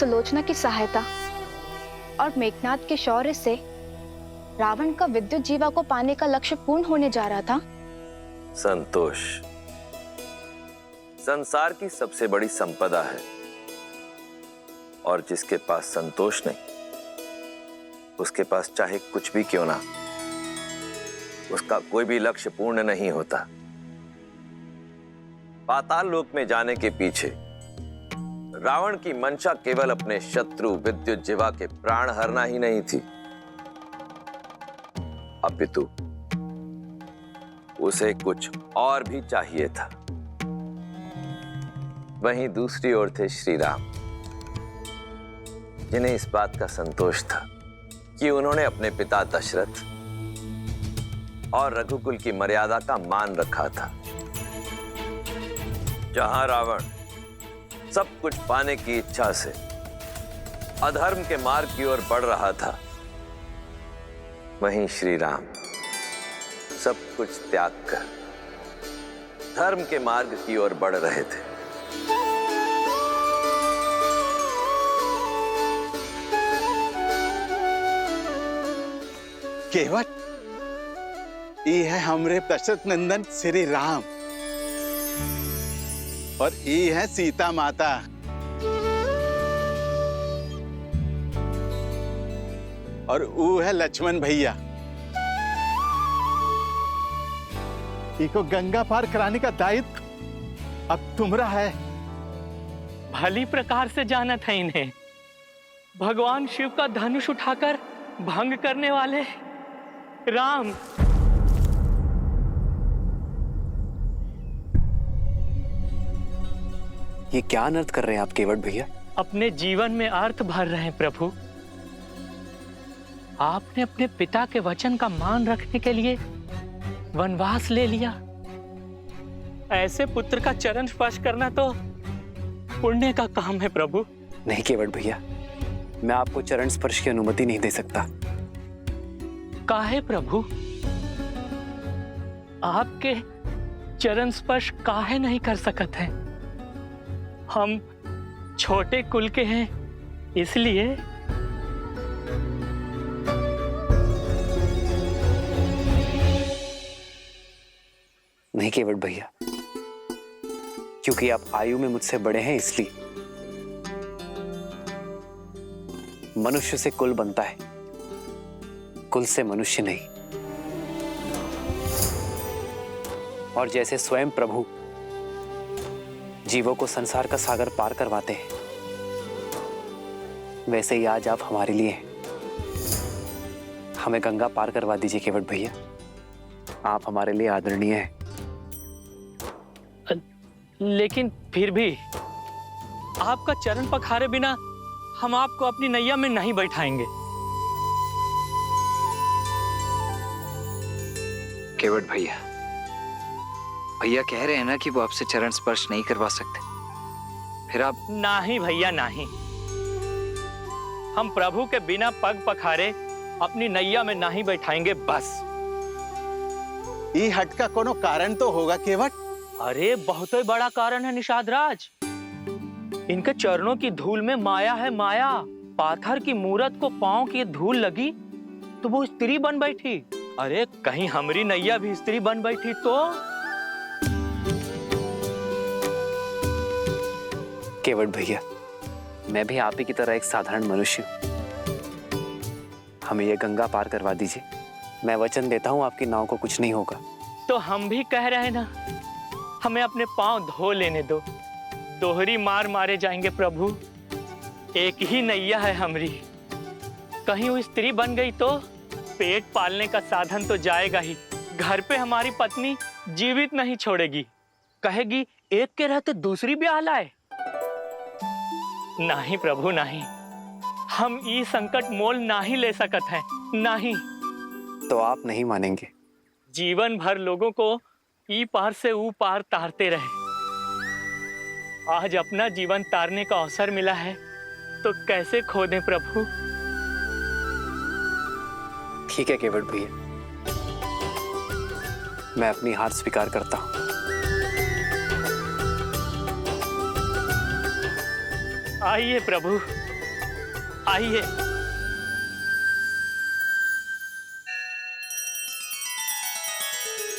सुलोचना की सहायता और मेघनाद के शौर्य से रावण का विद्युत जीवा को पाने का लक्ष्य पूर्ण होने जा रहा था। संतोष संसार की सबसे बड़ी संपदा है, और जिसके पास संतोष नहीं, उसके पास चाहे कुछ भी क्यों ना, उसका कोई भी लक्ष्य पूर्ण नहीं होता। पाताल लोक में जाने के पीछे रावण की मंशा केवल अपने शत्रु विद्युत जीवा के प्राण हरना ही नहीं थी, अपितु उसे कुछ और भी चाहिए था। वहीं दूसरी ओर थे श्री राम, जिन्हें इस बात का संतोष था कि उन्होंने अपने पिता दशरथ और रघुकुल की मर्यादा का मान रखा था। जहां रावण सब कुछ पाने की इच्छा से अधर्म के मार्ग की ओर बढ़ रहा था, वहीं श्री राम सब कुछ त्याग कर धर्म के मार्ग की ओर बढ़ रहे थे। केवट ये है हमरे दशरथ नंदन श्री राम, और ये है सीता माता। और वो है लक्ष्मण भैया। इको गंगा पार कराने का दायित्व अब तुम्हारा है। भली प्रकार से जाना था इन्हें। भगवान शिव का धनुष उठाकर भंग करने वाले राम। ये क्या अनर्थ कर रहे हैं आप केवट भैया? अपने जीवन में अर्थ भर रहे हैं प्रभु। आपने अपने पिता के वचन का मान रखने के लिए वनवास ले लिया। ऐसे पुत्र का चरण स्पर्श करना तो पुण्य का काम है प्रभु। नहीं केवट भैया, मैं आपको चरण स्पर्श की अनुमति नहीं दे सकता। काहे प्रभु? आपके चरण स्पर्श काहे नहीं कर सकते हैं? हम छोटे कुल के हैं, इसलिए। नहीं केवट भैया, क्योंकि आप आयु में मुझसे बड़े हैं इसलिए। मनुष्य से कुल बनता है, कुल से मनुष्य नहीं। और जैसे स्वयं प्रभु जीवों को संसार का सागर पार करवाते हैं, वैसे ही आज आप हमारे लिए हैं। हमें गंगा पार करवा दीजिए केवट भैया, आप हमारे लिए आदरणीय हैं। लेकिन फिर भी आपका चरण पखारे बिना हम आपको अपनी नैया में नहीं बैठाएंगे। केवट भैया, भैया कह रहे हैं ना कि वो आपसे चरण स्पर्श नहीं करवा सकते, फिर आप। नहीं भैया नहीं, हम प्रभु के बिना पग पखारे अपनी नैया में नहीं बैठाएंगे बस। ये हट का कोनो कारण तो होगा केवट? अरे बहुत ही बड़ा कारण है निषाद राज। इनके चरणों की धूल में माया है, माया। पाथर की मूरत को पांव की धूल लगी तो वो स्त्री बन बैठी। अरे कहीं हमारी नैया भी स्त्री बन बैठी तो? केवट भैया, मैं भी आप ही की तरह एक साधारण मनुष्य हूं। हमें ये गंगा पार करवा दीजिए। मैं वचन देता हूं आपकी नाव को कुछ नहीं होगा। तो हम भी कह रहे हैं ना, हमें अपने पांव धो लेने दो। दोहरी मार मारे जाएंगे प्रभु। एक ही नैया है हमरी, कहीं वो स्त्री बन गई तो पेट पालने का साधन तो जाएगा ही। घर पे हमारी पत्नी जीवित नहीं छोड़ेगी, कहेगी एक के रहते दूसरी ब्याह लाए। नहीं प्रभु नहीं, हम ये संकट मोल नहीं ले सकत हैं, नहीं। तो आप नहीं मानेंगे? जीवन भर लोगों को ई पार से ऊ पार तारते रहे। आज अपना जीवन तारने का अवसर मिला है तो कैसे खो दें प्रभु? ठीक है केवट भैया, मैं अपनी हार स्वीकार करता हूं। आइए प्रभु, आइए।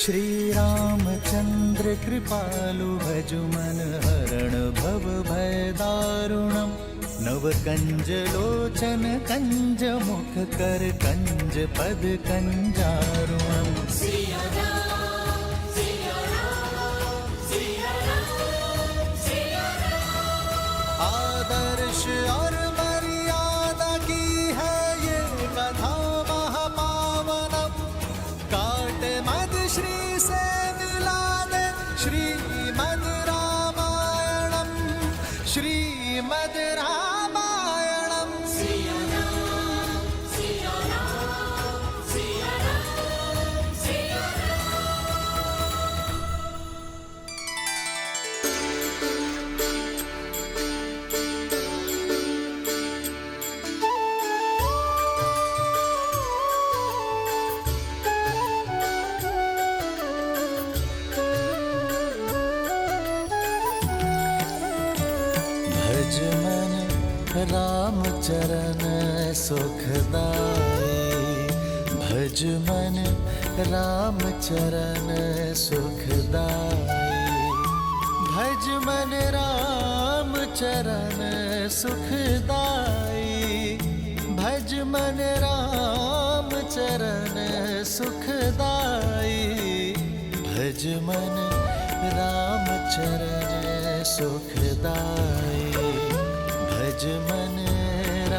श्री रामचंद्र कृपालु भजु मन हरण भव भय दारुणम् नव कंज लोचन कंज मुख कर कंज पद कंजारुणम् आदर्श और मर्यादा की है ये कथा महापावनम काट मद श्री से मिला दे श्रीमद् रामायणम श्रीमद् रामायणम भज मन राम चरण सुखदाई भज मन राम चरण सुखदाई भज मन राम चरण सुखदाई भज मन राम चरण सुखदाई भज मन राम चरण सुखदाई भज मन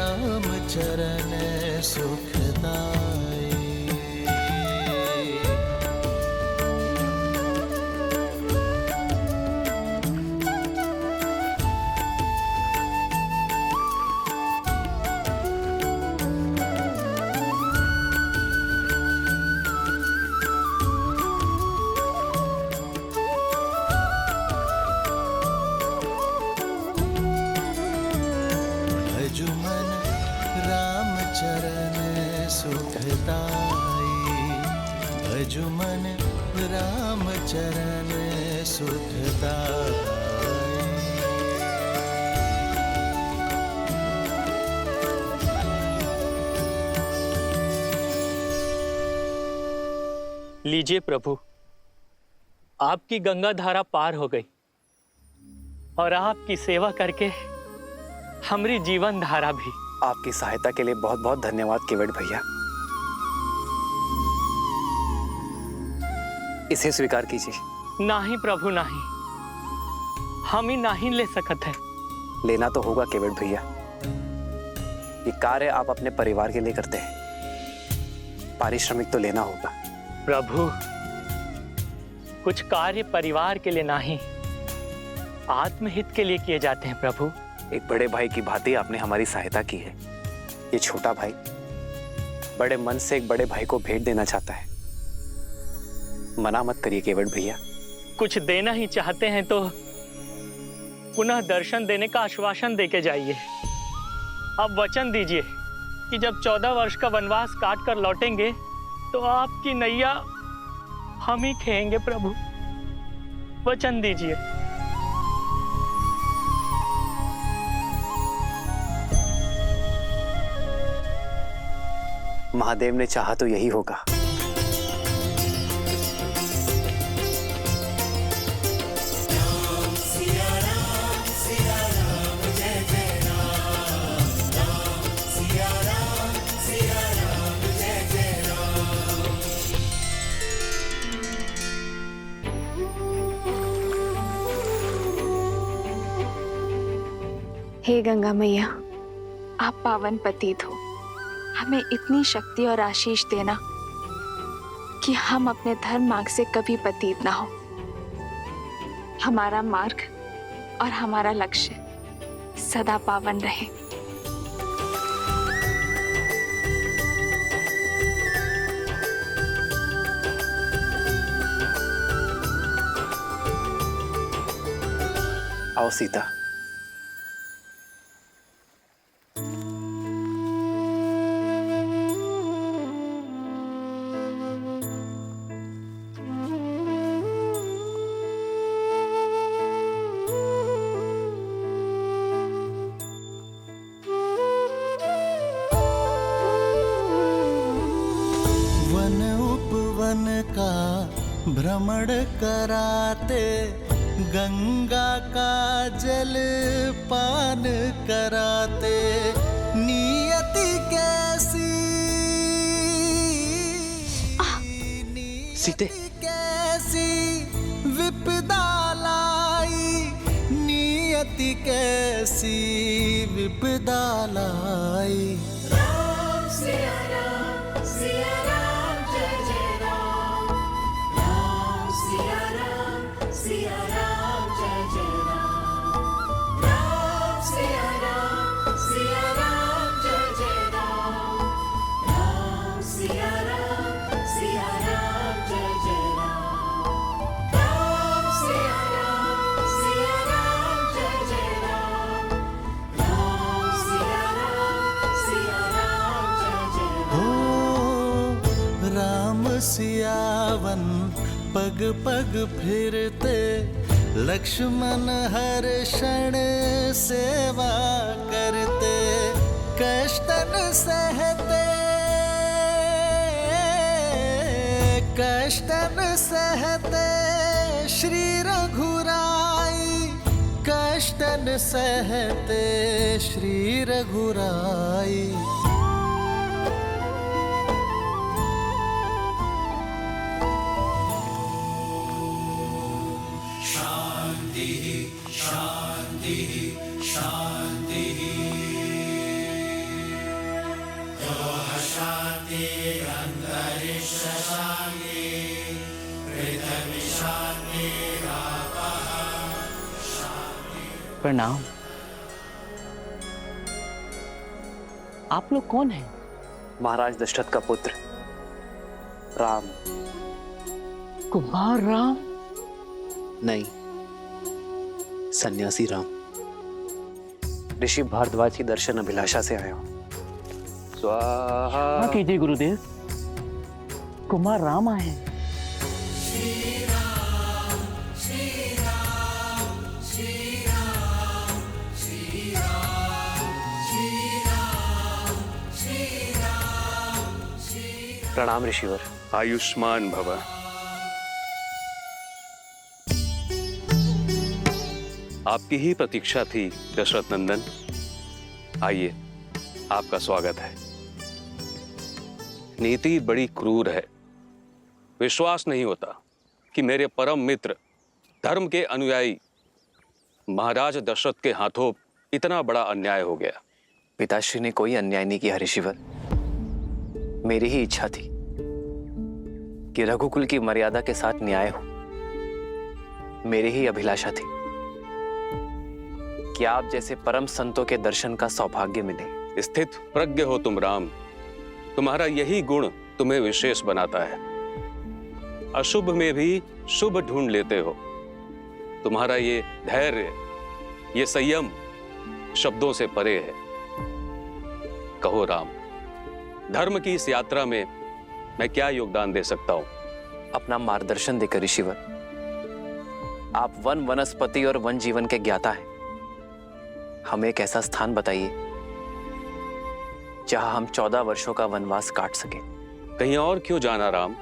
राम चरण सुखदाई भजु मन राम चरण सुखदाई भजु मन राम चरण सुखदाई लीजिए प्रभु, आपकी गंगा धारा पार हो गई और आपकी सेवा करके हमारी जीवन धारा भी। आपकी सहायता के लिए बहुत बहुत धन्यवाद केवट भैया। इसे स्वीकार कीजिए। नहीं प्रभु नहीं, हम ही नहीं ले सकते हैं। लेना तो होगा केवट भैया, ये कार्य आप अपने परिवार के लिए करते हैं, पारिश्रमिक तो लेना होगा। प्रभु, कुछ कार्य परिवार के लिए नहीं, आत्महित के लिए किए जाते हैं प्रभु। एक बड़े भाई की भांति आपने हमारी सहायता की है। ये छोटा भाई बड़े मन से एक बड़े भाई को भेंट देना चाहता है, मना मत करिए केवट भैया। कुछ देना ही चाहते हैं तो पुनः दर्शन देने का आश्वासन देके जाइए। आप वचन दीजिए कि जब 14 वर्ष का वनवास काट कर लौटेंगे तो आपकी नैया हम ही खेएंगे प्रभु। वचन दीजिए। महादेव ने चाहा तो यही होगा। हे गंगा मैया, आप पावन पतित हो, हमें इतनी शक्ति और आशीष देना कि हम अपने धर्म मार्ग से कभी पतित ना हो। हमारा मार्ग और हमारा लक्ष्य सदा पावन रहे। आओ सीता। भ्रमण कराते, गंगा का जल पान कराते। नियति कैसी, सीते। कैसी विपदा लाई, नियति कैसी विपदा लाई। राम सिया राम जय जय राम। राम सिया राम जय जय राम। राम सिया राम जय जय राम। राम सिया राम जय जय राम। राम सिया राम जय जय राम। राम सिया राम जय जय राम। हो राम सियावन पग पग फिरते, लक्ष्मण हर क्षण सेवा करते। कष्टन सहते, कष्टन सहते श्री रघुराई। कष्टन सहते श्री रघुराई। प्रणाम। आप लोग कौन हैं? महाराज दशरथ का पुत्र राम। कुमार राम? नहीं, सन्यासी राम। ऋषि भारद्वाज की दर्शन अभिलाषा से आया हूं। स्वाहा। हाँ कीजिए गुरुदेव, कुमार राम आए हैं। प्रणाम ऋषिवर। आयुष्मान भव। आपकी ही प्रतीक्षा थी दशरथ नंदन। आइए, आपका स्वागत है। नीति बड़ी क्रूर है। विश्वास नहीं होता कि मेरे परम मित्र, धर्म के अनुयायी महाराज दशरथ के हाथों इतना बड़ा अन्याय हो गया। पिताश्री ने कोई अन्याय नहीं किया ऋषिवर। मेरी ही इच्छा थी कि रघुकुल की मर्यादा के साथ न्याय हो। मेरी ही अभिलाषा थी कि आप जैसे परम संतों के दर्शन का सौभाग्य मिले। स्थित प्रज्ञ हो तुम राम। तुम्हारा यही गुण तुम्हें विशेष बनाता है। अशुभ में भी शुभ ढूंढ लेते हो। तुम्हारा ये धैर्य, ये संयम शब्दों से परे है। कहो राम, धर्म की इस यात्रा में मैं क्या योगदान दे सकता हूं? अपना मार्गदर्शन देकर ऋषिवर। आप वन वनस्पति और वन जीवन के ज्ञाता हैं। हमें एक ऐसा स्थान बताइए जहां हम 14 वर्षों का वनवास काट सके। कहीं और क्यों जाना राम?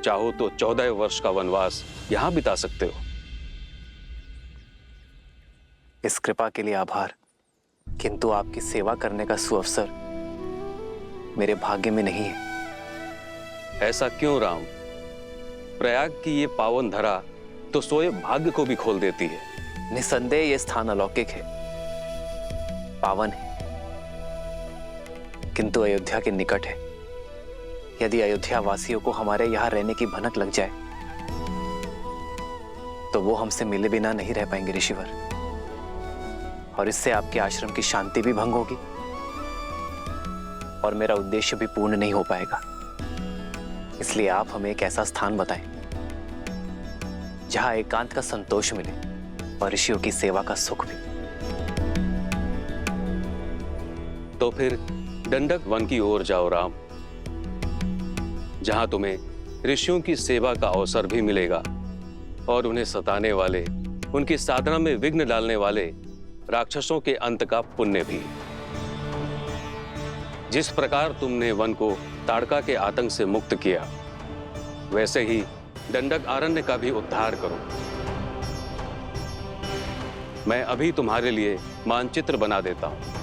चाहो तो 14 वर्ष का वनवास यहां बिता सकते हो। इस कृपा के लिए आभार, किंतु आपकी सेवा करने का सुअवसर मेरे भाग्य में नहीं है। ऐसा क्यों राम? प्रयाग की ये पावन धरा तो सोए भाग्य को भी खोल देती है। निसंदेह ये स्थान अलौकिक है, पावन है, किंतु अयोध्या के निकट है। यदि अयोध्या वासियों को हमारे यहां रहने की भनक लग जाए तो वो हमसे मिले बिना नहीं रह पाएंगे ऋषिवर, और इससे आपके आश्रम की शांति भी भंग होगी और मेरा उद्देश्य भी पूर्ण नहीं हो पाएगा। इसलिए आप हमें एक ऐसा स्थान बताएं जहां एकांत का संतोष मिले और ऋषियों की सेवा का सुख भी। तो फिर दंडक वन की ओर जाओ राम, जहां तुम्हें ऋषियों की सेवा का अवसर भी मिलेगा और उन्हें सताने वाले, उनकी साधना में विघ्न डालने वाले राक्षसों के अंत का पुण्य भी। जिस प्रकार तुमने वन को ताड़का के आतंक से मुक्त किया, वैसे ही दंडक आरण्य का भी उद्धार करो। मैं अभी तुम्हारे लिए मानचित्र बना देता हूं।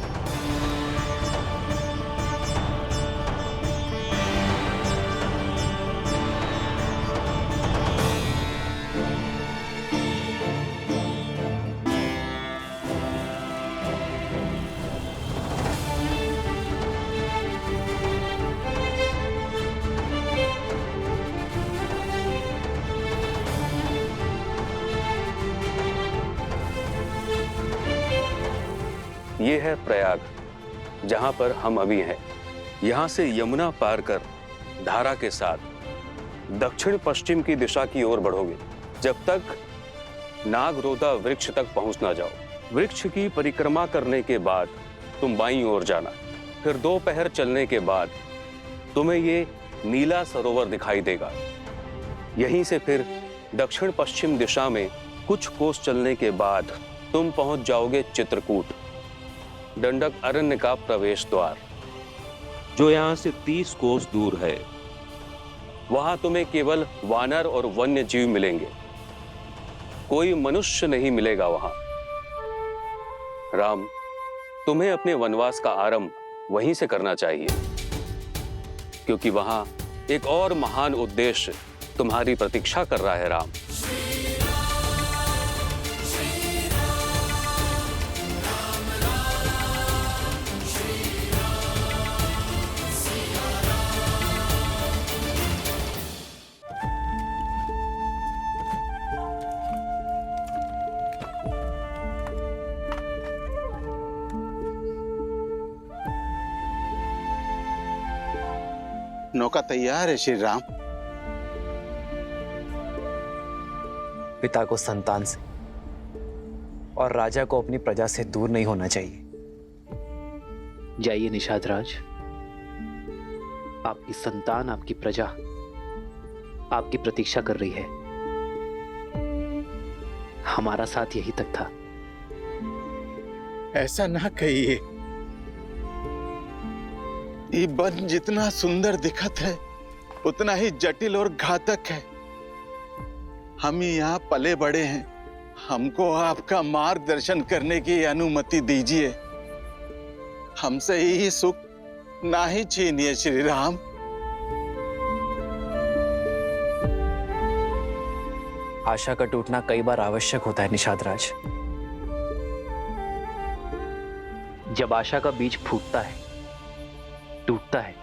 ये है प्रयाग, जहां पर हम अभी हैं। यहां से यमुना पार कर धारा के साथ दक्षिण पश्चिम की दिशा की ओर बढ़ोगे, जब तक नागरोदा वृक्ष तक पहुंच ना जाओ। वृक्ष की परिक्रमा करने के बाद तुम बाईं ओर जाना। फिर 2 पहर चलने के बाद तुम्हें ये नीला सरोवर दिखाई देगा। यहीं से फिर दक्षिण पश्चिम दिशा में कुछ कोस चलने के बाद तुम पहुंच जाओगे चित्रकूट, दंडक अरण्य का प्रवेश द्वार, जो यहां से 30 कोस दूर है। वहां तुम्हें केवल वानर और वन्य जीव मिलेंगे, कोई मनुष्य नहीं मिलेगा वहां। राम, तुम्हें अपने वनवास का आरंभ वहीं से करना चाहिए, क्योंकि वहां एक और महान उद्देश्य तुम्हारी प्रतीक्षा कर रहा है। राम, नौका तैयार है श्री राम। पिता को संतान से और राजा को अपनी प्रजा से दूर नहीं होना चाहिए। जाइए निषाद राज, आपकी संतान, आपकी प्रजा आपकी प्रतीक्षा कर रही है। हमारा साथ यही तक था। ऐसा ना कहिए, ये वन जितना सुंदर दिखत है उतना ही जटिल और घातक है। हम यहाँ पले बड़े हैं, हमको आपका मार्गदर्शन करने की अनुमति दीजिए। हमसे यही सुख ना ही छीनिए श्री राम। आशा का टूटना कई बार आवश्यक होता है निषाद राज। जब आशा का बीज फूटता है, टूटता है,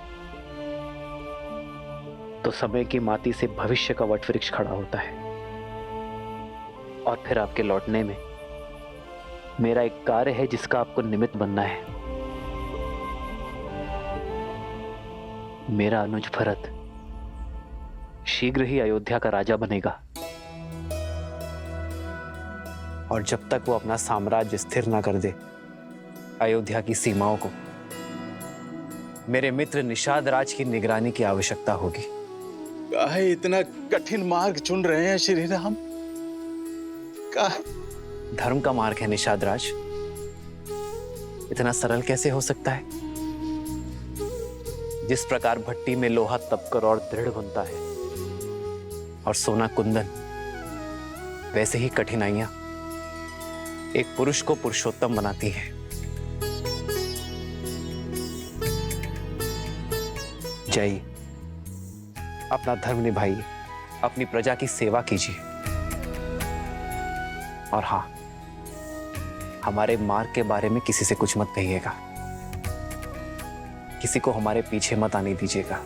तो समय की माटी से भविष्य का वटवृक्ष खड़ा होता है। और फिर आपके लौटने में मेरा एक कार्य है जिसका आपको निमित्त बनना है। मेरा अनुज भरत शीघ्र ही अयोध्या का राजा बनेगा, और जब तक वो अपना साम्राज्य स्थिर ना कर दे अयोध्या की सीमाओं को, मेरे मित्र निषाद राज की निगरानी की आवश्यकता होगी। काहे इतना कठिन मार्ग चुन रहे हैं श्री राम? धर्म का मार्ग है निषाद राज, इतना सरल कैसे हो सकता है? जिस प्रकार भट्टी में लोहा तपकर और दृढ़ बनता है और सोना कुंदन, वैसे ही कठिनाइयां एक पुरुष को पुरुषोत्तम बनाती हैं। जाइए, अपना धर्म निभाइए, अपनी प्रजा की सेवा कीजिए, और हां, हमारे मार्ग के बारे में किसी से कुछ मत कहिएगा। किसी को हमारे पीछे मत आने दीजिएगा।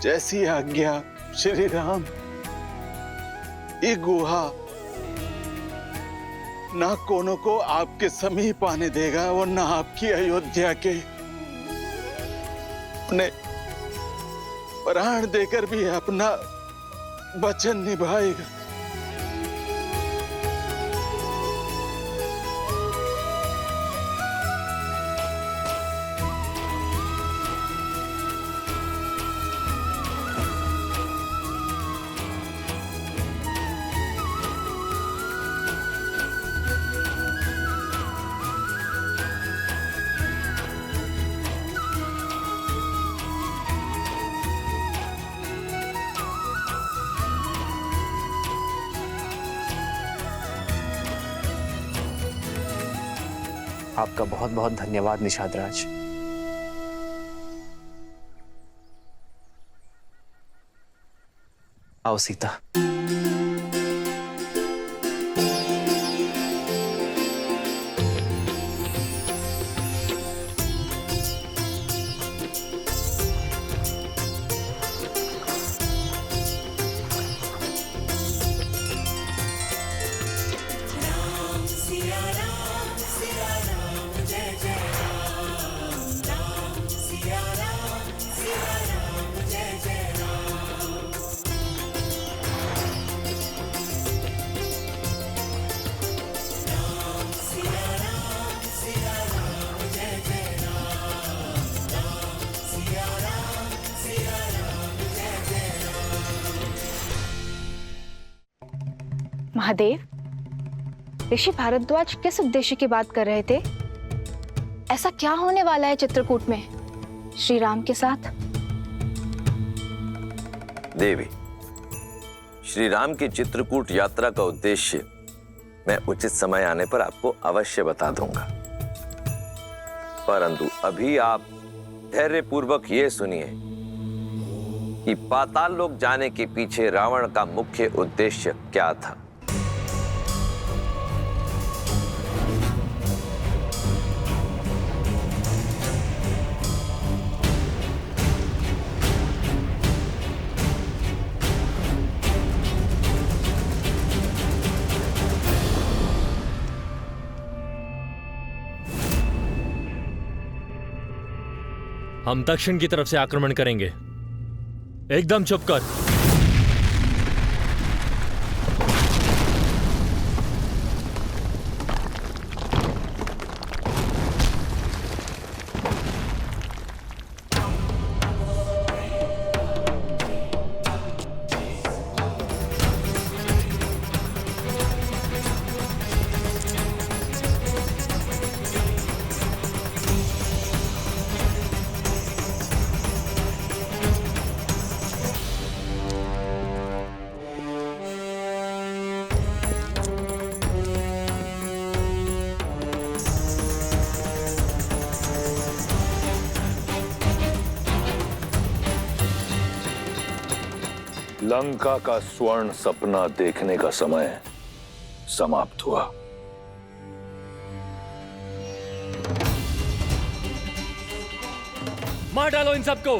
जैसी आज्ञा श्री राम। ये गुहा ना कोनो को आपके समीप आने देगा और ना आपकी अयोध्या के अपने प्राण देकर भी अपना वचन निभाएगा। आपका बहुत बहुत धन्यवाद निषाद राज। आओ सीता। महादेव, ऋषि भारद्वाज किस उद्देश्य की बात कर रहे थे? ऐसा क्या होने वाला है चित्रकूट में श्री राम के साथ? देवी, श्री राम की चित्रकूट यात्रा का उद्देश्य मैं उचित समय आने पर आपको अवश्य बता दूंगा, परंतु अभी आप धैर्यपूर्वक ये सुनिए कि पाताल लोक जाने के पीछे रावण का मुख्य उद्देश्य क्या था। हम दक्षिण की तरफ से आक्रमण करेंगे। एकदम चुप कर। लंका का स्वर्ण सपना देखने का समय समाप्त हुआ। मार डालो इन सबको।